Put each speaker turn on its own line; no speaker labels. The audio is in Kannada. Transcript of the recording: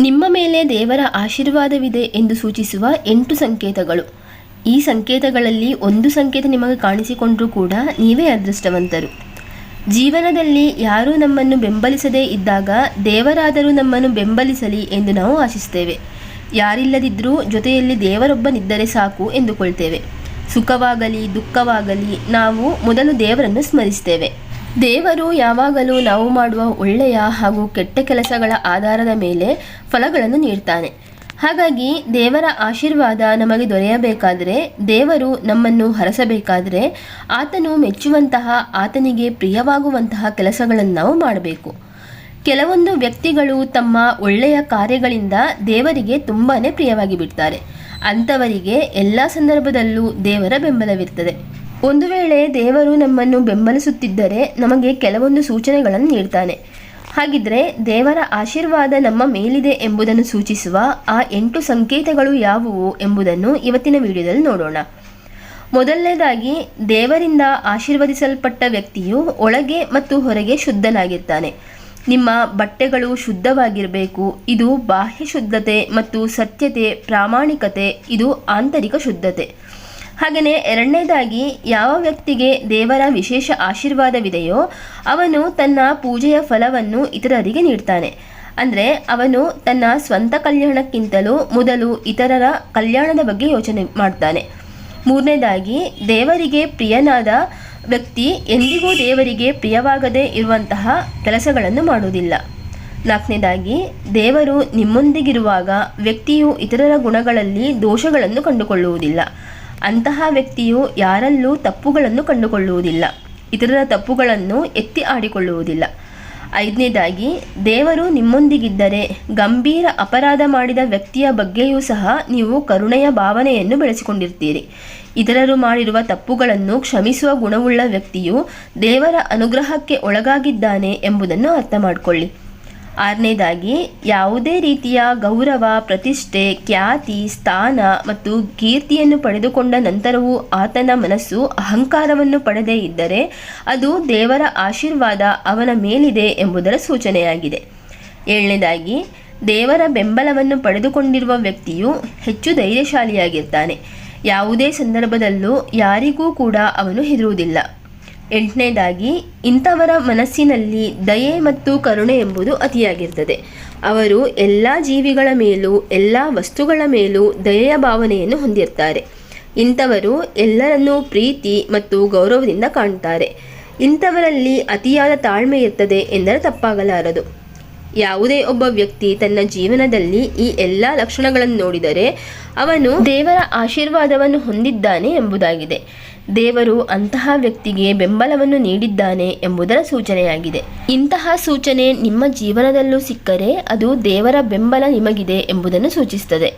ನಿಮ್ಮ ಮೇಲೆ ದೇವರ ಆಶೀರ್ವಾದವಿದೆ ಎಂದು ಸೂಚಿಸುವ 8 ಸಂಕೇತಗಳು. ಈ ಸಂಕೇತಗಳಲ್ಲಿ ಒಂದು ಸಂಕೇತ ನಿಮಗೆ ಕಾಣಿಸಿಕೊಂಡರೂ ಕೂಡ ನೀವೇ ಅದೃಷ್ಟವಂತರು. ಜೀವನದಲ್ಲಿ ಯಾರೂ ನಮ್ಮನ್ನು ಬೆಂಬಲಿಸದೇ ಇದ್ದಾಗ ದೇವರಾದರೂ ನಮ್ಮನ್ನು ಬೆಂಬಲಿಸಲಿ ಎಂದು ನಾವು ಆಶಿಸ್ತೇವೆ. ಯಾರಿಲ್ಲದಿದ್ದರೂ ಜೊತೆಯಲ್ಲಿ ದೇವರೊಬ್ಬನಿದ್ದರೆ ಸಾಕು ಎಂದುಕೊಳ್ತೇವೆ. ಸುಖವಾಗಲಿ ದುಃಖವಾಗಲಿ ನಾವು ಮೊದಲು ದೇವರನ್ನು ಸ್ಮರಿಸ್ತೇವೆ. ದೇವರು ಯಾವಾಗಲೂ ನಾವು ಮಾಡುವ ಒಳ್ಳೆಯ ಹಾಗೂ ಕೆಟ್ಟ ಕೆಲಸಗಳ ಆಧಾರದ ಮೇಲೆ ಫಲಗಳನ್ನು ನೀಡ್ತಾನೆ. ಹಾಗಾಗಿ ದೇವರ ಆಶೀರ್ವಾದ ನಮಗೆ ದೊರೆಯಬೇಕಾದರೆ, ದೇವರು ನಮ್ಮನ್ನು ಹರಸಬೇಕಾದರೆ ಆತನು ಮೆಚ್ಚುವಂತಹ, ಆತನಿಗೆ ಪ್ರಿಯವಾಗುವಂತಹ ಕೆಲಸಗಳನ್ನು ನಾವು ಮಾಡಬೇಕು. ಕೆಲವೊಂದು ವ್ಯಕ್ತಿಗಳು ತಮ್ಮ ಒಳ್ಳೆಯ ಕಾರ್ಯಗಳಿಂದ ದೇವರಿಗೆ ತುಂಬಾ ಪ್ರಿಯವಾಗಿ ಬಿಡ್ತಾರೆ. ಅಂಥವರಿಗೆ ಎಲ್ಲ ಸಂದರ್ಭದಲ್ಲೂ ದೇವರ ಬೆಂಬಲವಿರ್ತದೆ. ಒಂದು ವೇಳೆ ದೇವರು ನಮ್ಮನ್ನು ಬೆಂಬಲಿಸುತ್ತಿದ್ದರೆ ನಮಗೆ ಕೆಲವೊಂದು ಸೂಚನೆಗಳನ್ನು ನೀಡ್ತಾನೆ. ಹಾಗಿದ್ರೆ ದೇವರ ಆಶೀರ್ವಾದ ನಮ್ಮ ಮೇಲಿದೆ ಎಂಬುದನ್ನು ಸೂಚಿಸುವ ಆ 8 ಸಂಕೇತಗಳು ಯಾವುವು ಎಂಬುದನ್ನು ಇವತ್ತಿನ ವಿಡಿಯೋದಲ್ಲಿ ನೋಡೋಣ. ಮೊದಲನೇದಾಗಿ, ದೇವರಿಂದ ಆಶೀರ್ವದಿಸಲ್ಪಟ್ಟ ವ್ಯಕ್ತಿಯು ಒಳಗೆ ಮತ್ತು ಹೊರಗೆ ಶುದ್ಧನಾಗಿರ್ತಾನೆ. ನಿಮ್ಮ ಬಟ್ಟೆಗಳು ಶುದ್ಧವಾಗಿರಬೇಕು. ಇದು ಬಾಹ್ಯ ಶುದ್ಧತೆ ಮತ್ತು ಸತ್ಯತೆ, ಪ್ರಾಮಾಣಿಕತೆ, ಇದು ಆಂತರಿಕ ಶುದ್ಧತೆ. ಹಾಗೆಯೇ ಎರಡನೇದಾಗಿ, ಯಾವ ವ್ಯಕ್ತಿಗೆ ದೇವರ ವಿಶೇಷ ಆಶೀರ್ವಾದವಿದೆಯೋ ಅವನು ತನ್ನ ಪೂಜೆಯ ಫಲವನ್ನು ಇತರರಿಗೆ ನೀಡ್ತಾನೆ. ಅಂದರೆ ಅವನು ತನ್ನ ಸ್ವಂತ ಕಲ್ಯಾಣಕ್ಕಿಂತಲೂ ಮೊದಲು ಇತರರ ಕಲ್ಯಾಣದ ಬಗ್ಗೆ ಯೋಚನೆ ಮಾಡ್ತಾನೆ. ಮೂರನೇದಾಗಿ, ದೇವರಿಗೆ ಪ್ರಿಯನಾದ ವ್ಯಕ್ತಿ ಎಂದಿಗೂ ದೇವರಿಗೆ ಪ್ರಿಯವಾಗದೇ ಇರುವಂತಹ ಕೆಲಸಗಳನ್ನು ಮಾಡುವುದಿಲ್ಲ. ನಾಲ್ಕನೇದಾಗಿ, ದೇವರು ನಿಮ್ಮೊಂದಿಗಿರುವಾಗ ವ್ಯಕ್ತಿಯು ಇತರರ ಗುಣಗಳಲ್ಲಿ ದೋಷಗಳನ್ನು ಕಂಡುಕೊಳ್ಳುವುದಿಲ್ಲ. ಅಂತಹ ವ್ಯಕ್ತಿಯು ಯಾರಲ್ಲೂ ತಪ್ಪುಗಳನ್ನು ಕಂಡುಕೊಳ್ಳುವುದಿಲ್ಲ, ಇತರರ ತಪ್ಪುಗಳನ್ನು ಎತ್ತಿ ಆಡಿಕೊಳ್ಳುವುದಿಲ್ಲ. ಐದನೇದಾಗಿ, ದೇವರು ನಿಮ್ಮೊಂದಿಗಿದ್ದರೆ ಗಂಭೀರ ಅಪರಾಧ ಮಾಡಿದ ವ್ಯಕ್ತಿಯ ಬಗ್ಗೆಯೂ ಸಹ ನೀವು ಕರುಣೆಯ ಭಾವನೆಯನ್ನು ಬೆಳೆಸಿಕೊಂಡಿರ್ತೀರಿ. ಇತರರು ಮಾಡಿರುವ ತಪ್ಪುಗಳನ್ನು ಕ್ಷಮಿಸುವ ಗುಣವುಳ್ಳ ವ್ಯಕ್ತಿಯು ದೇವರ ಅನುಗ್ರಹಕ್ಕೆ ಒಳಗಾಗಿದ್ದಾನೆ ಎಂಬುದನ್ನು ಅರ್ಥ ಮಾಡಿಕೊಳ್ಳಿ. ಆರನೇದಾಗಿ, ಯಾವುದೇ ರೀತಿಯ ಗೌರವ, ಪ್ರತಿಷ್ಠೆ, ಖ್ಯಾತಿ, ಸ್ಥಾನ ಮತ್ತು ಕೀರ್ತಿಯನ್ನು ಪಡೆದುಕೊಂಡ ನಂತರವೂ ಆತನ ಮನಸ್ಸು ಅಹಂಕಾರವನ್ನು ಪಡೆದೇ ಇದ್ದರೆ ಅದು ದೇವರ ಆಶೀರ್ವಾದ ಅವನ ಮೇಲಿದೆ ಎಂಬುದರ ಸೂಚನೆಯಾಗಿದೆ. ಏಳನೇದಾಗಿ, ದೇವರ ಬೆಂಬಲವನ್ನು ಪಡೆದುಕೊಂಡಿರುವ ವ್ಯಕ್ತಿಯು ಹೆಚ್ಚು ಧೈರ್ಯಶಾಲಿಯಾಗಿರ್ತಾನೆ. ಯಾವುದೇ ಸಂದರ್ಭದಲ್ಲೂ ಯಾರಿಗೂ ಕೂಡ ಅವನು ಹೆದರುವುದಿಲ್ಲ. ಎಂಟನೇದಾಗಿ, ಇಂಥವರ ಮನಸ್ಸಿನಲ್ಲಿ ದಯೆ ಮತ್ತು ಕರುಣೆ ಎಂಬುದು ಅತಿಯಾಗಿರ್ತದೆ. ಅವರು ಎಲ್ಲ ಜೀವಿಗಳ ಮೇಲೂ ಎಲ್ಲ ವಸ್ತುಗಳ ಮೇಲೂ ದಯೆಯ ಭಾವನೆಯನ್ನು ಹೊಂದಿರ್ತಾರೆ. ಇಂಥವರು ಎಲ್ಲರನ್ನೂ ಪ್ರೀತಿ ಮತ್ತು ಗೌರವದಿಂದ ಕಾಣ್ತಾರೆ. ಇಂಥವರಲ್ಲಿ ಅತಿಯಾದ ತಾಳ್ಮೆ ಇರ್ತದೆ ಎಂದರೆ ತಪ್ಪಾಗಲಾರದು. ಯಾವುದೇ ಒಬ್ಬ ವ್ಯಕ್ತಿ ತನ್ನ ಜೀವನದಲ್ಲಿ ಈ ಎಲ್ಲ ಲಕ್ಷಣಗಳನ್ನು ನೋಡಿದರೆ ಅವನು ದೇವರ ಆಶೀರ್ವಾದವನ್ನು ಹೊಂದಿದ್ದಾನೆ ಎಂಬುದಾಗಿದೆ. ದೇವರು ಅಂತಹ ವ್ಯಕ್ತಿಗೆ ಬೆಂಬಲವನ್ನು ನೀಡಿದ್ದಾನೆ ಎಂಬುದರ ಸೂಚನೆಯಾಗಿದೆ. ಇಂತಹ ಸೂಚನೆ ನಿಮ್ಮ ಜೀವನದಲ್ಲೂ ಸಿಕ್ಕರೆ ಅದು ದೇವರ ಬೆಂಬಲ ನಿಮಗಿದೆ ಎಂಬುದನ್ನು ಸೂಚಿಸುತ್ತದೆ.